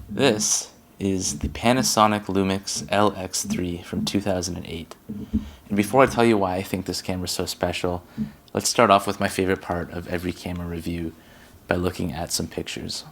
This is the Panasonic Lumix LX3 from 2008. And before I tell you why I think this camera is so special, let's start off with my favorite part of every camera review by looking at some pictures.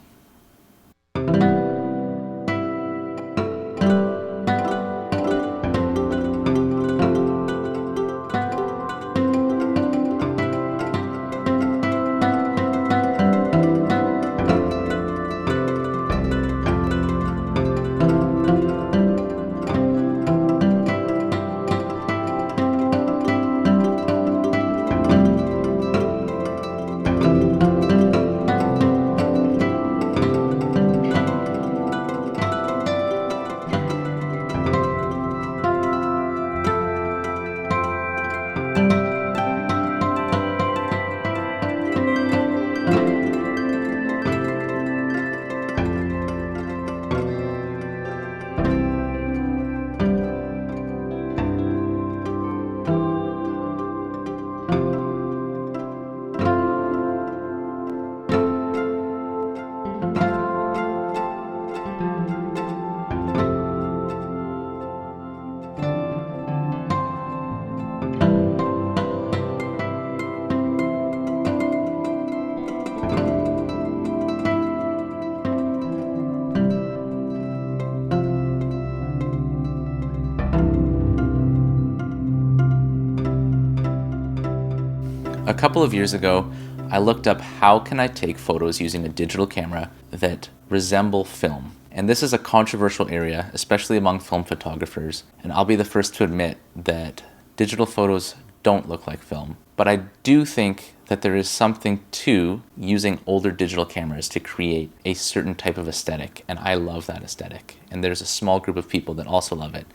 A couple of years ago, I looked up how can I take photos using a digital camera that resemble film. And this is a controversial area, especially among film photographers. And I'll be the first to admit that digital photos don't look like film. But I do think that there is something to using older digital cameras to create a certain type of aesthetic. And I love that aesthetic. And there's a small group of people that also love it.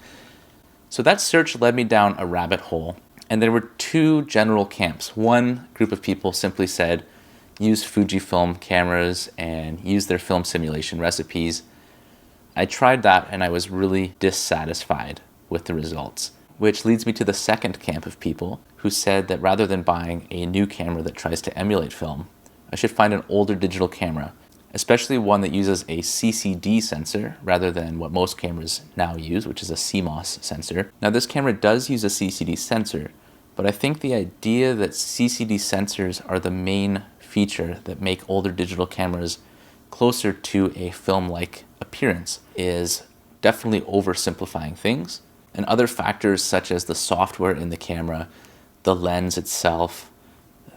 So that search led me down a rabbit hole. And there were two general camps. One group of people simply said, use Fujifilm cameras and use their film simulation recipes. I tried that and I was really dissatisfied with the results, which leads me to the second camp of people who said that rather than buying a new camera that tries to emulate film, I should find an older digital camera, especially one that uses a CCD sensor rather than what most cameras now use, which is a CMOS sensor. Now this camera does use a CCD sensor, but I think the idea that CCD sensors are the main feature that make older digital cameras closer to a film-like appearance is definitely oversimplifying things. And other factors such as the software in the camera, the lens itself,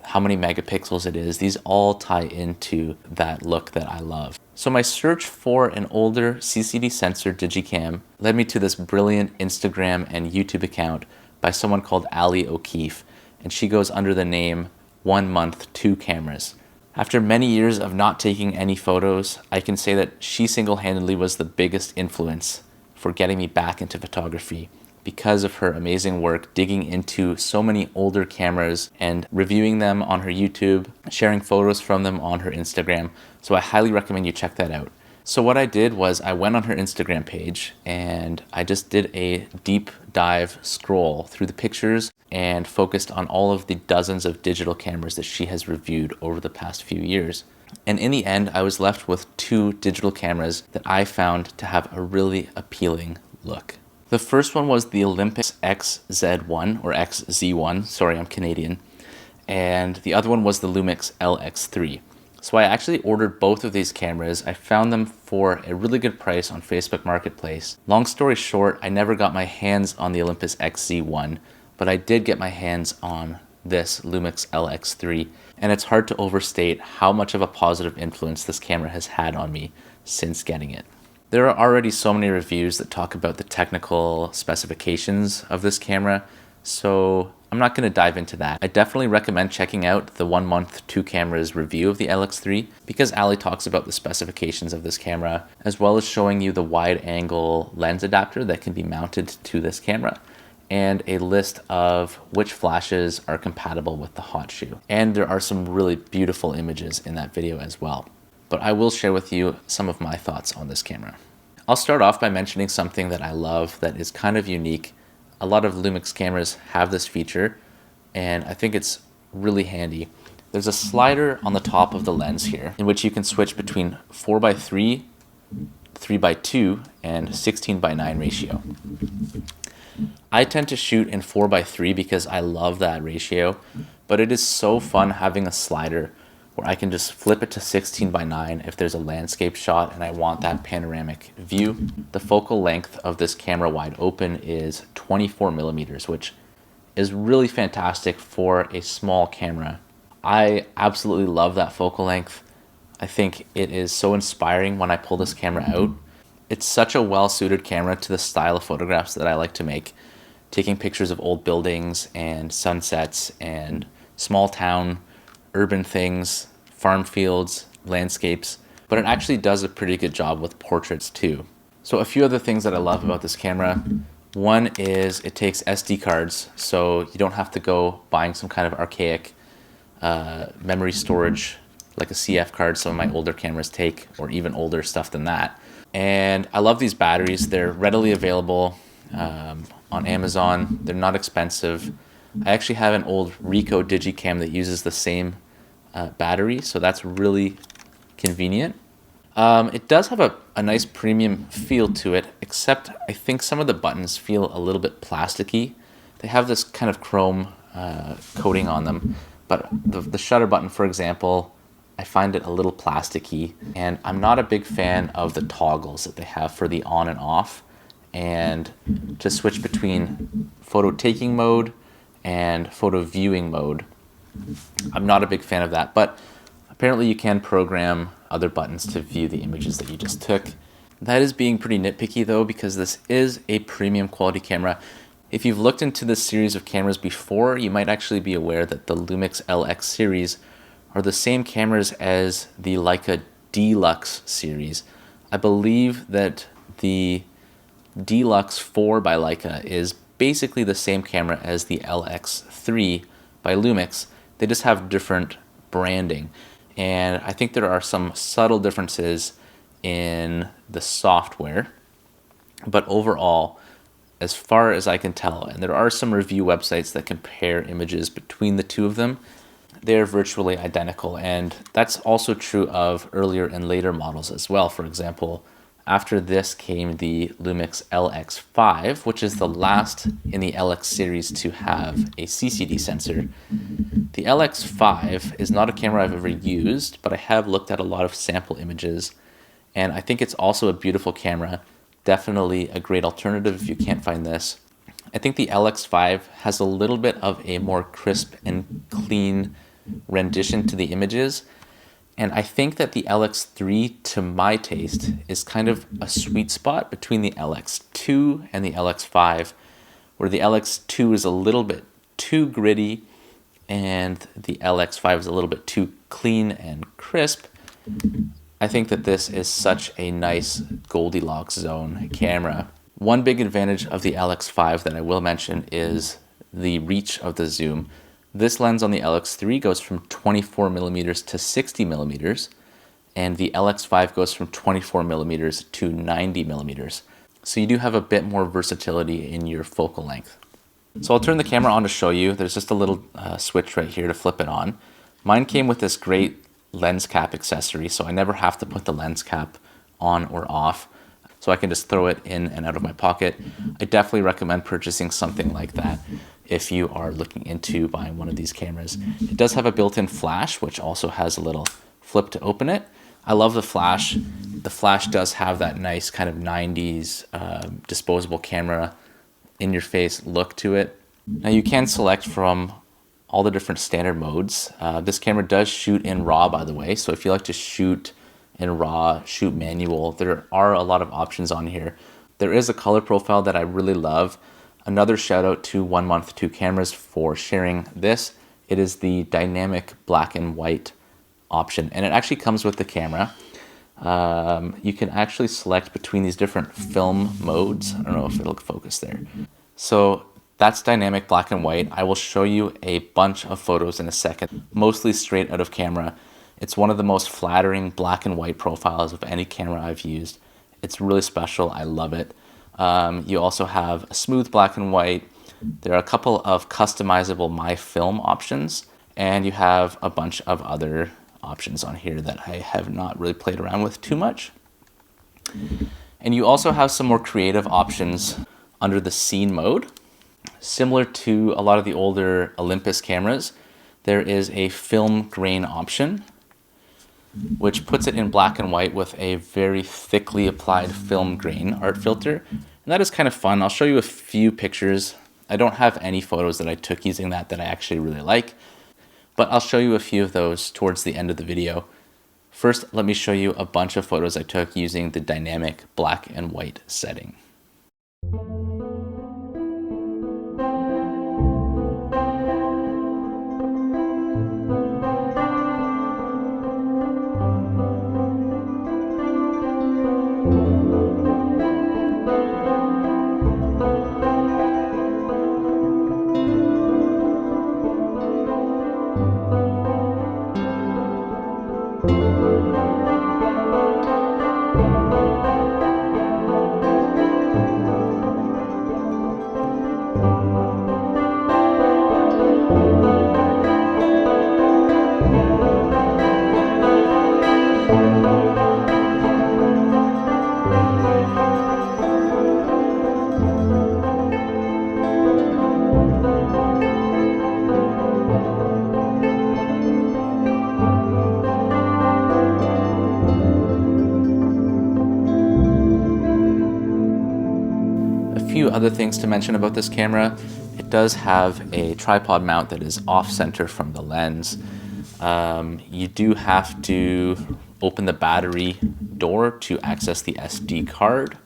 how many megapixels it is, these all tie into that look that I love. So my search for an older CCD sensor digicam led me to this brilliant Instagram and YouTube account by someone called Ali O'Keefe, and she goes under the name 1 Month 2 Cameras. After many years of not taking any photos, I can say that she single-handedly was the biggest influence for getting me back into photography because of her amazing work digging into so many older cameras and reviewing them on her YouTube, sharing photos from them on her Instagram. So I highly recommend you check that out. So what I did was I went on her Instagram page and I just did a deep dive scroll through the pictures and focused on all of the dozens of digital cameras that she has reviewed over the past few years. And in the end, I was left with two digital cameras that I found to have a really appealing look. The first one was the Olympus XZ1 or XZ1, sorry, I'm Canadian. And the other one was the Lumix LX3. So I actually ordered both of these cameras. I found them for a really good price on Facebook Marketplace. Long story short, I never got my hands on the Olympus XZ1, but I did get my hands on this Lumix LX3, and it's hard to overstate how much of a positive influence this camera has had on me since getting it. There are already so many reviews that talk about the technical specifications of this camera, so I'm not going to dive into that. I definitely recommend checking out the 1 Month 2 Cameras review of the LX3 because Ali talks about the specifications of this camera as well as showing you the wide angle lens adapter that can be mounted to this camera and a list of which flashes are compatible with the hot shoe. And there are some really beautiful images in that video as well. But I will share with you some of my thoughts on this camera. I'll start off by mentioning something that I love that is kind of unique. A lot of Lumix cameras have this feature, and I think it's really handy. There's a slider on the top of the lens here in which you can switch between 4x3 3:2 and 16:9 ratio. I tend to shoot in 4:3 because I love that ratio, but it is so fun having a slider where I can just flip it to 16:9 if there's a landscape shot and I want that panoramic view. The focal length of this camera wide open is 24 millimeters, which is really fantastic for a small camera. I absolutely love that focal length. I think it is so inspiring when I pull this camera out. It's such a well-suited camera to the style of photographs that I like to make, taking pictures of old buildings and sunsets and small town, urban things, farm fields, landscapes, but it actually does a pretty good job with portraits too. So a few other things that I love about this camera. One is it takes SD cards, so you don't have to go buying some kind of archaic memory storage like a CF card some of my older cameras take, or even older stuff than that. And I love these batteries. They're readily available on Amazon. They're not expensive. I actually have an old Ricoh Digicam that uses the same battery, so that's really convenient. It does have a nice premium feel to it, except I think some of the buttons feel a little bit plasticky. They have this kind of chrome coating on them, but the shutter button, for example, I find it a little plasticky, and I'm not a big fan of the toggles that they have for the on and off, and to switch between photo taking mode and photo viewing mode. I'm not a big fan of that, but apparently you can program other buttons to view the images that you just took. That is being pretty nitpicky though, because this is a premium quality camera. If you've looked into this series of cameras before, you might actually be aware that the Lumix LX series are the same cameras as the Leica Deluxe series. I believe that the Deluxe 4 by Leica is basically the same camera as the LX3 by Lumix. They just have different branding. And I think there are some subtle differences in the software. But overall, as far as I can tell, and there are some review websites that compare images between the two of them, they're virtually identical. And that's also true of earlier and later models as well. For example, after this came the Lumix LX5, which is the last in the LX series to have a CCD sensor. The LX5 is not a camera I've ever used, but I have looked at a lot of sample images, and I think it's also a beautiful camera. Definitely a great alternative if you can't find this. I think the LX5 has a little bit of a more crisp and clean rendition to the images. And I think that the LX3, to my taste, is kind of a sweet spot between the LX2 and the LX5, where the LX2 is a little bit too gritty and the LX5 is a little bit too clean and crisp. I think that this is such a nice Goldilocks zone camera. One big advantage of the LX5 that I will mention is the reach of the zoom. This lens on the LX3 goes from 24 millimeters to 60 millimeters, and the LX5 goes from 24 millimeters to 90 millimeters. So you do have a bit more versatility in your focal length. So I'll turn the camera on to show you. There's just a little switch right here to flip it on. Mine came with this great lens cap accessory, so I never have to put the lens cap on or off. So I can just throw it in and out of my pocket. I definitely recommend purchasing something like that if you are looking into buying one of these cameras. It does have a built-in flash, which also has a little flip to open it. I love the flash. The flash does have that nice kind of 90s disposable camera in your face look to it. Now you can select from all the different standard modes. This camera does shoot in RAW, by the way, so if you like to shoot in RAW, shoot manual, there are a lot of options on here. There is a color profile that I really love. Another shout out to 1 Month 2 Cameras for sharing this. It is the dynamic black and white option, and it actually comes with the camera. You can actually select between these different film modes. I don't know if it'll focus there. So that's dynamic black and white. I will show you a bunch of photos in a second, mostly straight out of camera. It's one of the most flattering black and white profiles of any camera I've used. It's really special. I love it. You also have a smooth black and white. There are a couple of customizable My Film options, and you have a bunch of other options on here that I have not really played around with too much. And you also have some more creative options under the scene mode. Similar to a lot of the older Olympus cameras, there is a film grain option, which puts it in black and white with a very thickly applied film grain art filter. And that is kind of fun. I'll show you a few pictures. I don't have any photos that I took using that I actually really like, but I'll show you a few of those towards the end of the video. First, let me show you a bunch of photos I took using the dynamic black and white setting. Few other things to mention about this camera. It does have a tripod mount that is off center from the lens. You do have to open the battery door to access the SD card.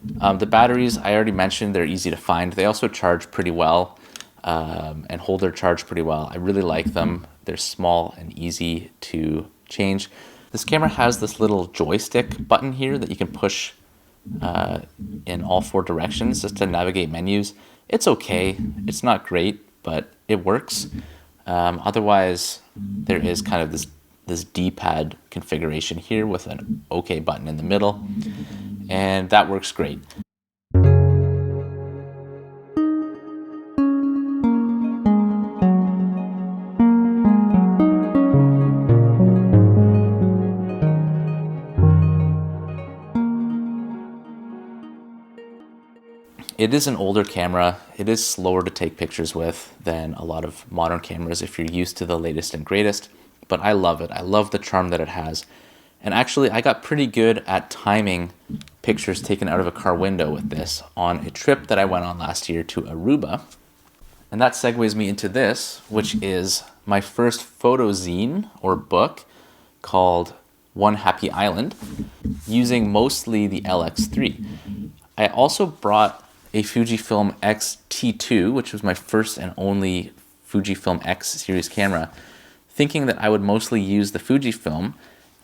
The batteries, I already mentioned, they're easy to find. They also charge pretty well and hold their charge pretty well. I really like them. They're small and easy to change. This camera has this little joystick button here that you can push in all four directions just to navigate menus. It's okay. It's not great, but it works. Otherwise, there is kind of this D-pad configuration here with an OK button in the middle, and that works great. It is an older camera. It is slower to take pictures with than a lot of modern cameras if you're used to the latest and greatest, but I love it. I love the charm that it has. And actually, I got pretty good at timing pictures taken out of a car window with this on a trip that I went on last year to Aruba. And that segues me into this, which is my first photo zine or book called One Happy Island, using mostly the LX3. I also brought a Fujifilm X-T2, which was my first and only Fujifilm X series camera, thinking that I would mostly use the Fujifilm,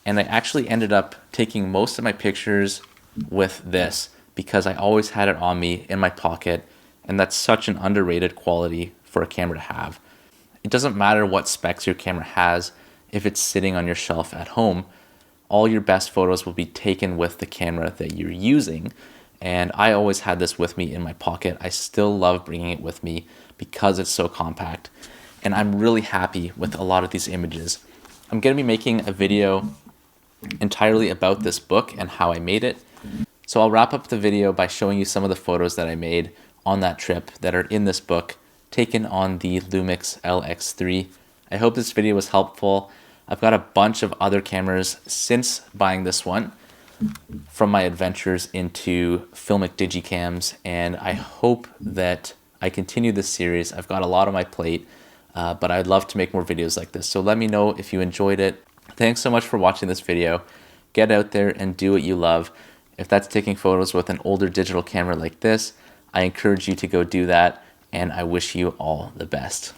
and I actually ended up taking most of my pictures with this because I always had it on me in my pocket, and that's such an underrated quality for a camera to have. It doesn't matter what specs your camera has if it's sitting on your shelf at home. All your best photos will be taken with the camera that you're using. And I always had this with me in my pocket. I still love bringing it with me because it's so compact. And I'm really happy with a lot of these images. I'm going to be making a video entirely about this book and how I made it. So I'll wrap up the video by showing you some of the photos that I made on that trip that are in this book, taken on the Lumix LX3. I hope this video was helpful. I've got a bunch of other cameras since buying this one from my adventures into filmic digicams, and I hope that I continue this series. I've got a lot on my plate, but I'd love to make more videos like this. So let me know if you enjoyed it. Thanks so much for watching this video. Get out there and do what you love. If that's taking photos with an older digital camera like this, I encourage you to go do that, and I wish you all the best.